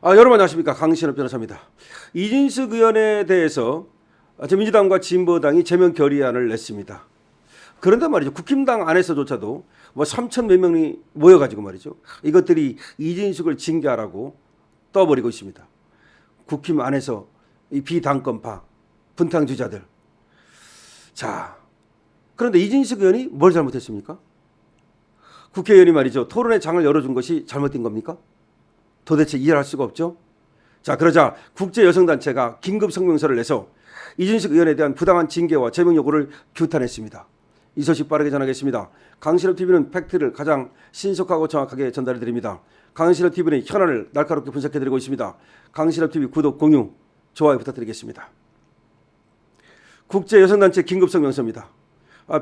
여러분 안녕하십니까. 강신업 변호사입니다. 이진숙 의원에 대해서 민주당과 진보당이 제명 결의안을 냈습니다. 그런데 말이죠. 국힘당 안에서조차도 3천 몇 명이 모여가지고 말이죠. 이것들이 이진숙을 징계하라고 떠버리고 있습니다. 국힘 안에서 이 비당권파, 분탕주자들. 자, 그런데 이진숙 의원이 뭘 잘못했습니까? 국회의원이 말이죠. 토론의 장을 열어준 것이 잘못된 겁니까? 도대체 이해할 수가 없죠. 자, 그러자 국제여성단체가 긴급 성명서를 내서 이진숙 의원에 대한 부당한 징계와 제명 요구를 규탄했습니다. 이 소식 빠르게 전하겠습니다. 강신업TV는 팩트를 가장 신속하고 정확하게 전달해 드립니다. 강신업TV는 현안을 날카롭게 분석해 드리고 있습니다. 강신업TV 구독, 공유, 좋아요 부탁드리겠습니다. 국제여성단체 긴급 성명서입니다.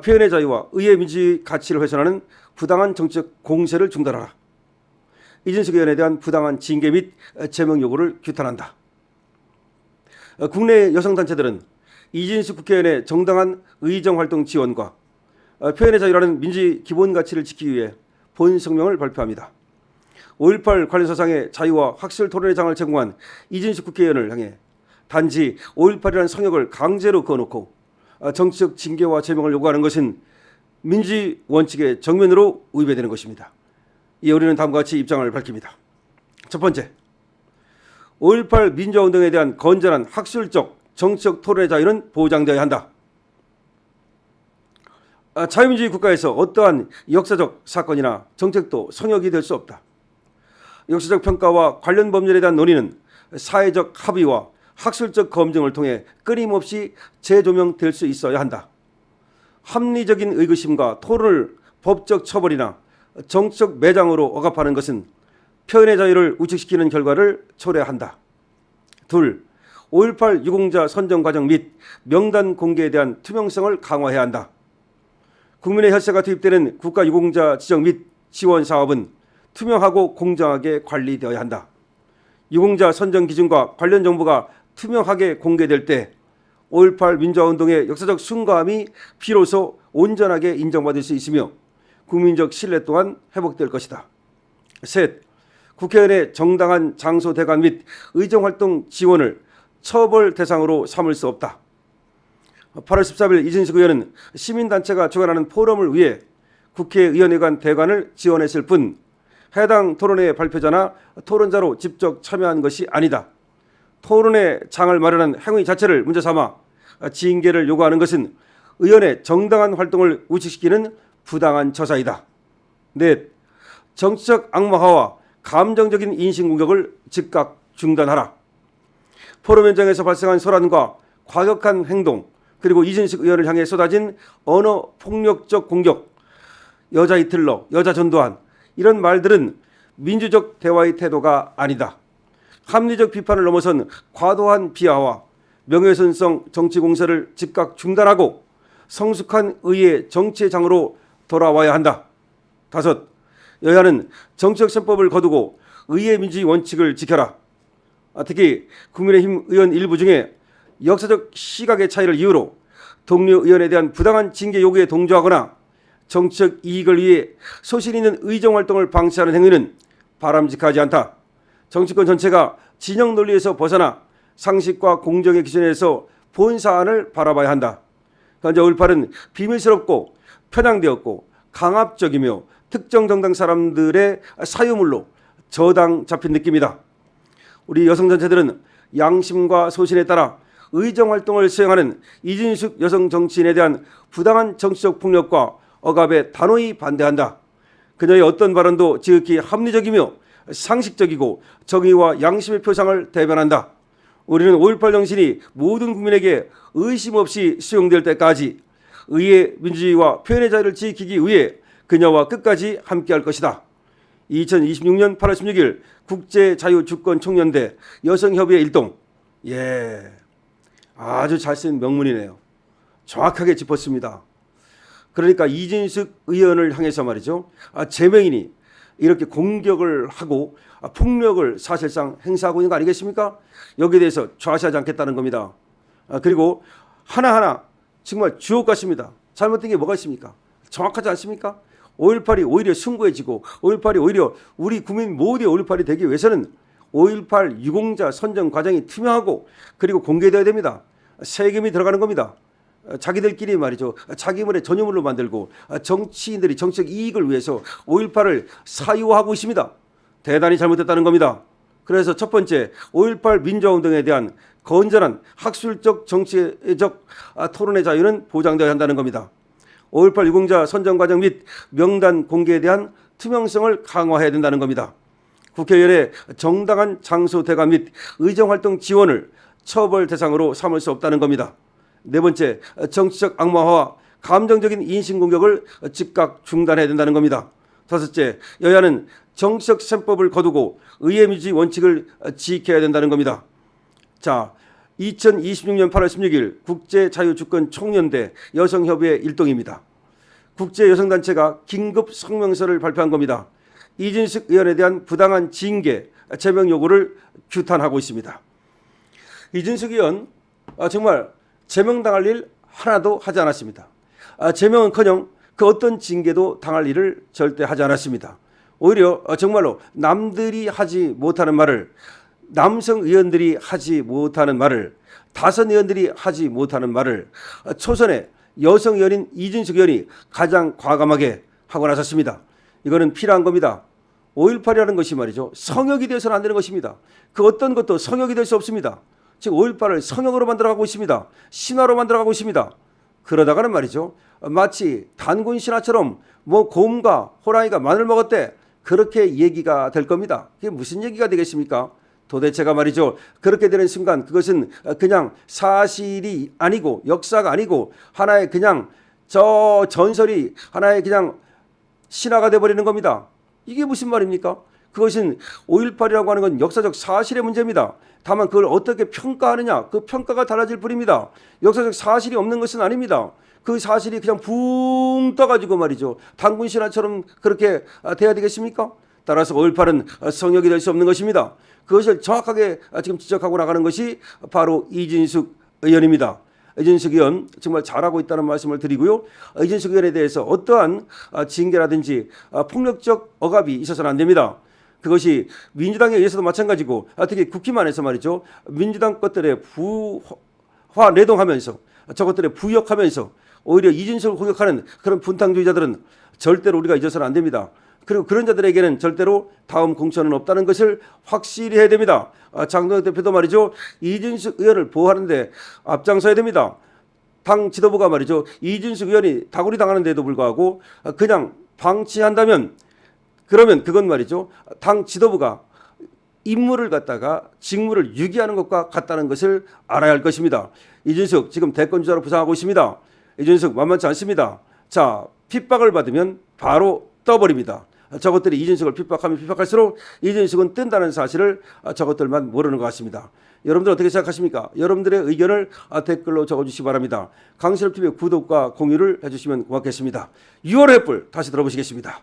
표현의 자유와 의회 민주주의 가치를 훼손하는 부당한 정치적 공세를 중단하라. 이진숙 의원에 대한 부당한 징계 및 제명 요구를 규탄한다. 국내 여성단체들은 이진숙 국회의원의 정당한 의정활동 지원과 표현의 자유라는 민주주의 기본 가치를 지키기 위해 본 성명을 발표합니다. 5.18 관련 사상의 자유와 확실 토론의 장을 제공한 이진숙 국회의원을 향해 단지 5.18이라는 성역을 강제로 그어놓고 정치적 징계와 제명을 요구하는 것은 민주주의 원칙에 정면으로 위배되는 것입니다. 이에 우리는 다음과 같이 입장을 밝힙니다. 첫 번째, 5.18 민주화운동에 대한 건전한 학술적, 정치적 토론의 자유는 보장되어야 한다. 자유민주주의 국가에서 어떠한 역사적 사건이나 정책도 성역이 될 수 없다. 역사적 평가와 관련 법률에 대한 논의는 사회적 합의와 학술적 검증을 통해 끊임없이 재조명될 수 있어야 한다. 합리적인 의구심과 토론을 법적 처벌이나 정치적 매장으로 억압하는 것은 표현의 자유를 우측시키는 결과를 초래한다. 둘, 5.18 유공자 선정 과정 및 명단 공개에 대한 투명성을 강화해야 한다. 국민의 혈세가 투입되는 국가 유공자 지정 및 지원 사업은 투명하고 공정하게 관리되어야 한다. 유공자 선정 기준과 관련 정보가 투명하게 공개될 때 5.18 민주화운동의 역사적 순감이 비로소 온전하게 인정받을 수 있으며 국민적 신뢰 또한 회복될 것이다. 셋, 국회의원의 정당한 장소 대관 및 의정활동 지원을 처벌 대상으로 삼을 수 없다. 8월 13일 이진숙 의원은 시민단체가 주관하는 포럼을 위해 국회의원회관 대관을 지원했을 뿐 해당 토론회 발표자나 토론자로 직접 참여한 것이 아니다. 토론회 장을 마련한 행위 자체를 문제 삼아 징계를 요구하는 것은 의원의 정당한 활동을 우측시키는 부당한 처사이다. 넷, 정치적 악마화와 감정적인 인신공격을 즉각 중단하라. 포럼 현장에서 발생한 소란과 과격한 행동, 그리고 이진숙 의원을 향해 쏟아진 언어 폭력적 공격, 여자 히틀러, 여자 전두환, 이런 말들은 민주적 대화의 태도가 아니다. 합리적 비판을 넘어선 과도한 비하와 명예훼손성 정치 공세를 즉각 중단하고 성숙한 의회 정치의 장으로 돌아와야 한다. 다섯, 여야는 정치적 셈법을 거두고 의회 민주주의 원칙을 지켜라. 특히 국민의힘 의원 일부 중에 역사적 시각의 차이를 이유로 동료 의원에 대한 부당한 징계 요구에 동조하거나 정치적 이익을 위해 소신 있는 의정활동을 방치하는 행위는 바람직하지 않다. 정치권 전체가 진영 논리에서 벗어나 상식과 공정의 기준에서 본 사안을 바라봐야 한다. 현재 5.18은 비밀스럽고 편향되었고 강압적이며 특정 정당 사람들의 사유물로 저당 잡힌 느낌이다. 우리 여성단체들은 양심과 소신에 따라 의정활동을 수행하는 이진숙 여성 정치인에 대한 부당한 정치적 폭력과 억압에 단호히 반대한다. 그녀의 어떤 발언도 지극히 합리적이며 상식적이고 정의와 양심의 표상을 대변한다. 우리는 5.18 정신이 모든 국민에게 의심 없이 수용될 때까지 의회 민주주의와 표현의 자유를 지키기 위해 그녀와 끝까지 함께할 것이다. 2026년 8월 16일 국제자유주권총연대 여성협의회 일동. 아주 잘 쓴 명문이네요. 정확하게 짚었습니다. 그러니까 이진숙 의원을 향해서 말이죠. 제명인이 이렇게 공격을 하고 폭력을 사실상 행사하고 있는 거 아니겠습니까? 여기에 대해서 좌시하지 않겠다는 겁니다. 그리고 하나하나 정말 주옥 같습니다. 잘못된 게 뭐가 있습니까? 정확하지 않습니까? 5.18이 오히려 숭고해지고 5.18이 오히려 우리 국민 모두의 5.18이 되기 위해서는 5.18 유공자 선정 과정이 투명하고 그리고 공개되어야 됩니다. 세금이 들어가는 겁니다. 자기들끼리 말이죠. 자기만의 전유물로 만들고 정치인들이 정치적 이익을 위해서 5.18을 사유화하고 있습니다. 대단히 잘못됐다는 겁니다. 그래서 첫 번째 5.18 민주화운동에 대한 건전한 학술적 정치적 토론의 자유는 보장되어야 한다는 겁니다. 5.18 유공자 선정 과정 및 명단 공개에 대한 투명성을 강화해야 된다는 겁니다. 국회의원의 정당한 장소 대관 및 의정활동 지원을 처벌 대상으로 삼을 수 없다는 겁니다. 네 번째, 정치적 악마화와 감정적인 인신공격을 즉각 중단해야 된다는 겁니다. 다섯째, 여야는 정치적 셈법을 거두고 의회민주주의 원칙을 지켜야 된다는 겁니다. 자, 2026년 8월 16일 국제자유주권총연대 여성협의회 일동입니다. 국제여성단체가 긴급 성명서를 발표한 겁니다. 이진숙 의원에 대한 부당한 징계, 제명 요구를 규탄하고 있습니다. 이진숙 의원 정말 제명당할 일 하나도 하지 않았습니다. 제명은커녕 그 어떤 징계도 당할 일을 절대 하지 않았습니다. 오히려 정말로 남들이 하지 못하는 말을, 남성 의원들이 하지 못하는 말을, 다선 의원들이 하지 못하는 말을 초선의 여성 의원인 이진숙 의원이 가장 과감하게 하고 나섰습니다. 이거는 필요한 겁니다. 5.18이라는 것이 말이죠. 성역이 되어서는 안 되는 것입니다. 그 어떤 것도 성역이 될 수 없습니다. 즉 5.18을 성역으로 만들어가고 있습니다. 신화로 만들어가고 있습니다. 그러다가는 말이죠. 마치 단군 신화처럼 뭐 곰과 호랑이가 마늘 먹었대. 그렇게 얘기가 될 겁니다. 그게 무슨 얘기가 되겠습니까? 도대체가 말이죠. 그렇게 되는 순간 그것은 그냥 사실이 아니고 역사가 아니고 하나의 그냥 저 전설이 하나의 그냥 신화가 돼버리는 겁니다. 이게 무슨 말입니까? 그것은 5.18이라고 하는 건 역사적 사실의 문제입니다. 다만 그걸 어떻게 평가하느냐, 그 평가가 달라질 뿐입니다. 역사적 사실이 없는 것은 아닙니다. 그 사실이 그냥 붕 떠가지고 말이죠. 단군 신화처럼 그렇게 돼야 되겠습니까? 따라서 5.18은 성역이 될 수 없는 것입니다. 그것을 정확하게 지금 지적하고 나가는 것이 바로 이진숙 의원입니다. 이진숙 의원 정말 잘하고 있다는 말씀을 드리고요. 이진숙 의원에 대해서 어떠한 징계라든지 폭력적 억압이 있어서는 안 됩니다. 그것이 민주당에 의해서도 마찬가지고 특히 국힘안에서 말이죠. 민주당 것들에 부화 내동하면서 저것들에 부역하면서 오히려 이진숙을 공격하는 그런 분탕주의자들은 절대로 우리가 잊어서는 안 됩니다. 그리고 그런 자들에게는 절대로 다음 공천은 없다는 것을 확실히 해야 됩니다. 장동혁 대표도 말이죠. 이진숙 의원을 보호하는데 앞장서야 됩니다. 당 지도부가 말이죠. 이진숙 의원이 다구리 당하는 데도 불구하고 그냥 방치한다면 그러면 그건 말이죠. 당 지도부가 임무를 갖다가 직무를 유기하는 것과 같다는 것을 알아야 할 것입니다. 이진숙 지금 대권주자로 부상하고 있습니다. 이진숙 만만치 않습니다. 자, 핍박을 받으면 바로 떠버립니다. 저것들이 이진숙을 핍박하면 핍박할수록 이진숙은 뜬다는 사실을 저것들만 모르는 것 같습니다. 여러분들 어떻게 생각하십니까? 여러분들의 의견을 댓글로 적어주시기 바랍니다. 강신업TV 구독과 공유를 해주시면 고맙겠습니다. 6월의 횃불 다시 들어보시겠습니다.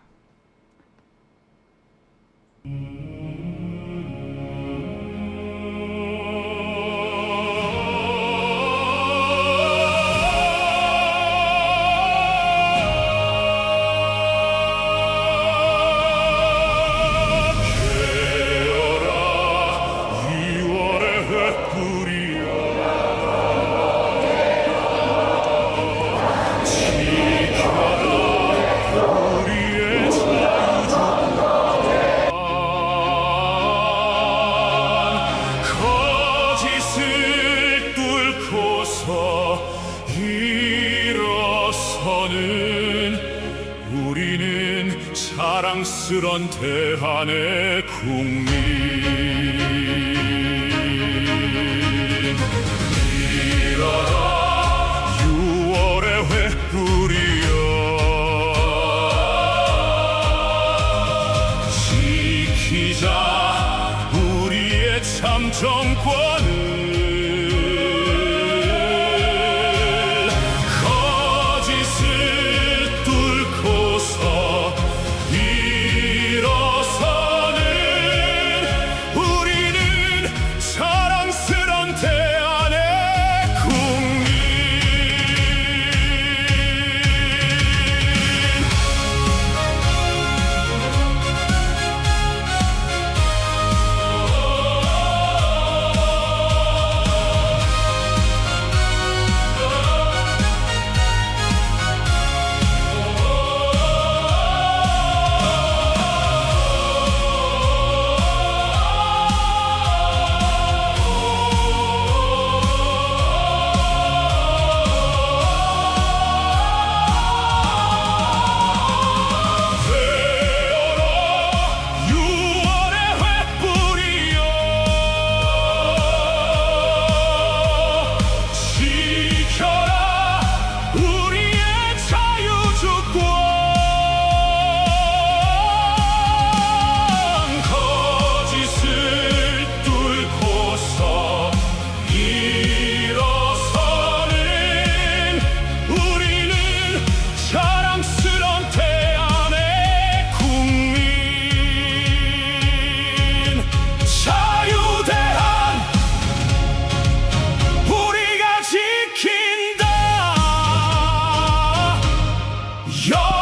우리는 자랑스런 대한의 국민 일어나 6월의 횃불이여 지키자 우리의 참 정권을 영